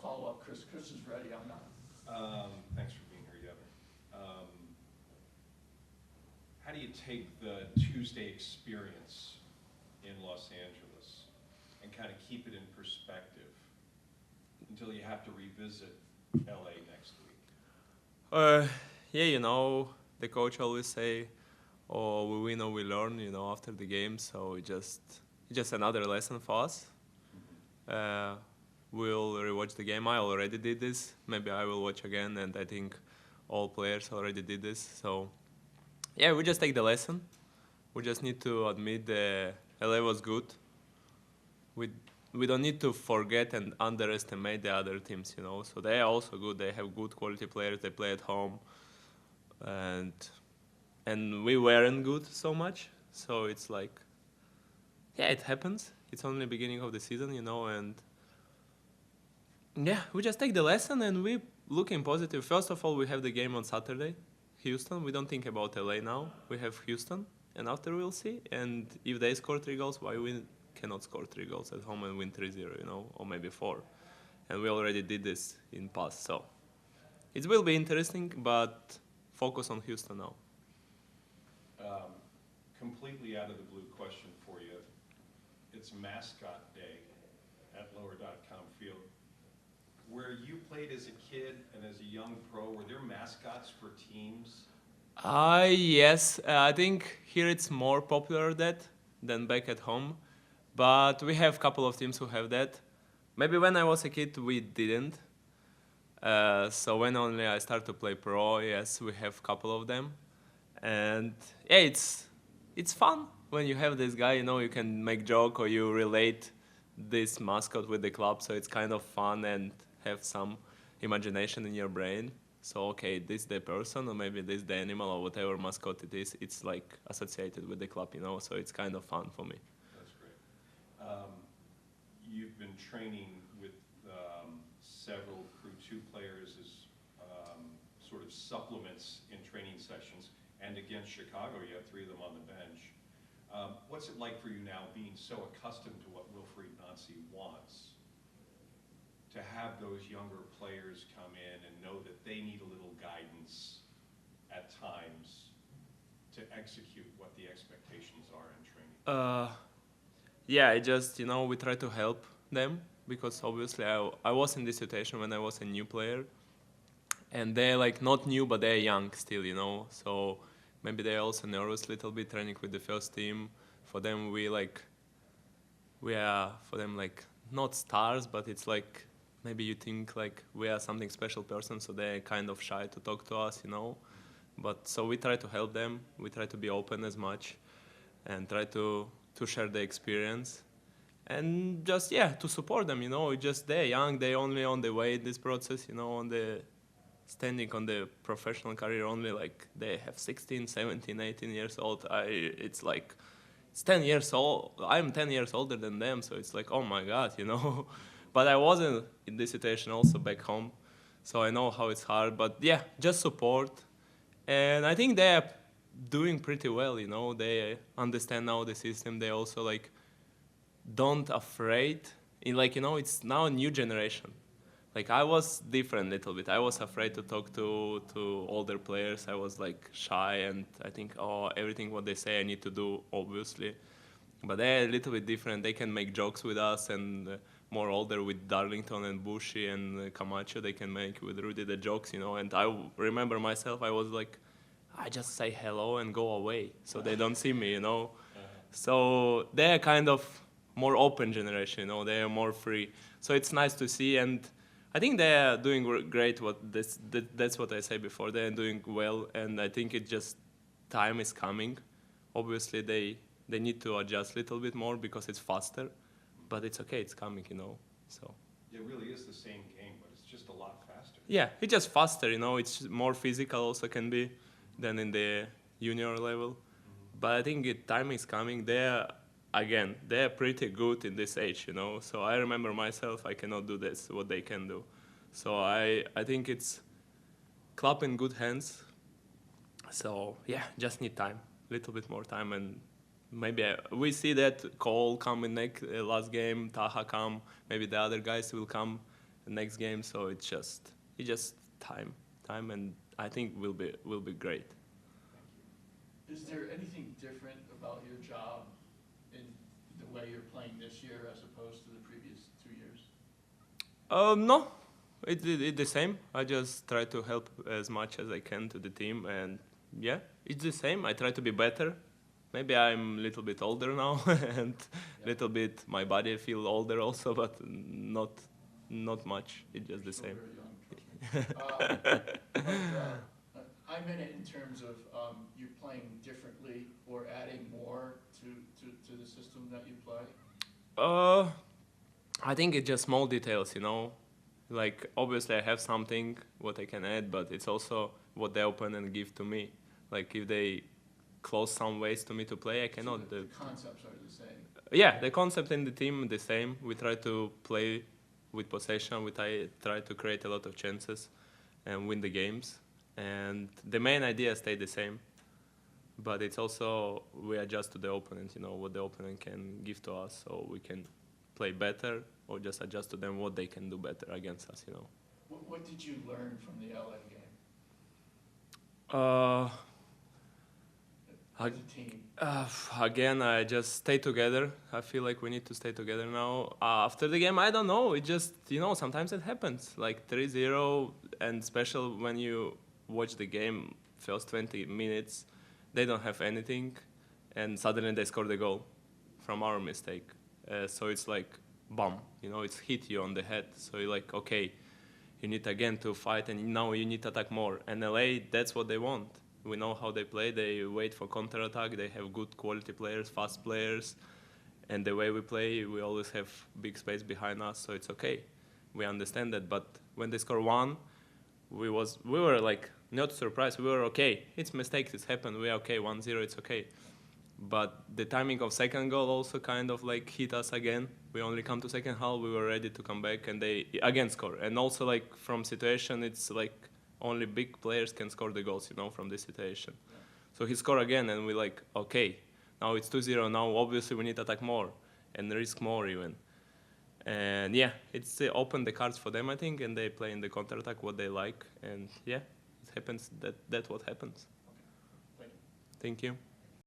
follow up. Chris is ready. I'm not. Thanks for being here, Yevhen. How do you take the Tuesday experience in Los Angeles and kind of keep it in perspective until you have to revisit LA next week? Yeah, the coach always say, "Oh, we win or we learn," after the game. So it's just another lesson for us. We'll rewatch the game. I already did this. Maybe I will watch again, and I think all players already did this. So yeah, we just take the lesson. We just need to admit that LA was good. We we don't need to forget and underestimate the other teams. So they are also good. They have good quality players. They play at home, and we weren't good so much. So it's like, yeah, it happens. It's only beginning of the season, and yeah, we just take the lesson and we looking positive. First of all, we have the game on Saturday, Houston. We don't think about LA now. We have Houston, and after we'll see. And if they score 3 goals, why we cannot score 3 goals at home and win 3-0, or maybe 4. And we already did this in past, so it will be interesting, but focus on Houston now. Completely out of the blue question for you. It's mascot day at lower.com field. Where you played as a kid and as a young pro, were there mascots for teams? Yes, I think here it's more popular than back at home, but we have a couple of teams who have that. Maybe when I was a kid we didn't. So when only I started to play pro, yes, we have a couple of them, and yeah, it's fun when you have this guy. You can make joke or you relate this mascot with the club, so it's kind of fun and have some imagination in your brain. So okay, this the person or maybe this the animal or whatever mascot it is. It's like associated with the club, so it's kind of fun for me. That's great. You've been training with several Crew 2 players as sort of supplements in training sessions, and against Chicago, you have 3 of them on the bench. What's it like for you now, being so accustomed to what Wilfried Nancy wants, to have those younger players come in and know that they need a little guidance at times to execute what the expectations are in training? Yeah, we try to help them because obviously I was in this situation when I was a new player, and they're like not new, but they're young still, so maybe they're also nervous a little bit training with the first team. For them, we are for them like not stars, but it's like maybe you think like we are something special person, so they're kind of shy to talk to us, But so we try to help them. We try to be open as much, and try to share the experience, and just to support them. Just they're young. They're only on the way in this process. On the standing on the professional career only, like they have 16, 17, 18 years old. It's like it's 10 years old. I'm 10 years older than them, so it's like, oh my God, But I wasn't in this situation also back home, so I know how it's hard. But yeah, just support, and I think they are doing pretty well. They understand now the system. They also like don't afraid. It's now a new generation. Like I was different a little bit. I was afraid to talk to older players. I was like shy, and I think, everything what they say I need to do, obviously. But they're a little bit different. They can make jokes with us, and more older with Darlington and Bushy and Camacho, they can make with Rudy the jokes, And I remember myself, I was like, I just say hello and go away, so they don't see me, So they're kind of more open generation, They are more free. So it's nice to see, and I think they are doing great. That's what I said before. They are doing well, and I think it just time is coming. Obviously, they need to adjust a little bit more because it's faster, but it's okay. It's coming, So It really is the same game, but it's just a lot faster. yeah, it's just faster, It's more physical also can be than in the junior level. Mm-hmm. But I think time is coming. They're pretty good in this age, So I remember myself, I cannot do this, what they can do. So I think it's club in good hands. So yeah, just need time, a little bit more time, and maybe we see that Cole come in last game, Taha come, maybe the other guys will come the next game. So it's just time, and I think will be great. Is there anything different about your job in the way you're playing this year as opposed to the previous 2 years? No, it's the same. I just try to help as much as I can to the team, and yeah, it's the same. I try to be better. Maybe I'm a little bit older now, and little bit my body feel older also, but not much. It's just the Still same. very young, trust me. I meant it in terms of you playing differently or adding more to the system that you play. I think it's just small details, you know. Like obviously I have something what I can add, but it's also what the opponent give to me. Like if they close some ways to me to play, I cannot. So the concepts are the same. Yeah, the concept in the team the same. We try to play with possession. We try to create a lot of chances and win the games. And the main idea stay the same. But it's also we adjust to the opponent. You know what the opponent can give to us, so we can play better or just adjust to them what they can do better against us. You know. What did you learn from the LA game Uh, as a team? Again, I just stay together. I feel like we need to stay together now. After the game, I don't know. It just, you know, sometimes it happens. Like 3-0, and special when you watch the game, first 20 minutes, they don't have anything, and suddenly they score the goal from our mistake. So it's like, bam, you know, it's hit you on the head. So you're like, okay, you need again to fight, and now you need to attack more. And LA, that's what they want. We know how they play. They wait for counter-attack. They have good quality players, fast players. And the way we play, we always have big space behind us, so it's okay. We understand that. But when they score one, we were like not surprised. We were okay. It's mistakes. It's happened. We are okay. 1-0, it's okay. But the timing of second goal also kind of like hit us again. We only come to second half. We were ready to come back, and they again score. And also like from situation, it's like only big players can score the goals, you know, from this situation. Yeah. So he scored again, and we're like, okay, now it's 2-0. Now obviously we need to attack more and risk more even. And yeah, it's open the cards for them, I think, and they play in the counter-attack what they like. And yeah, it happens. That's what happens. Okay. Thank you. Thank you.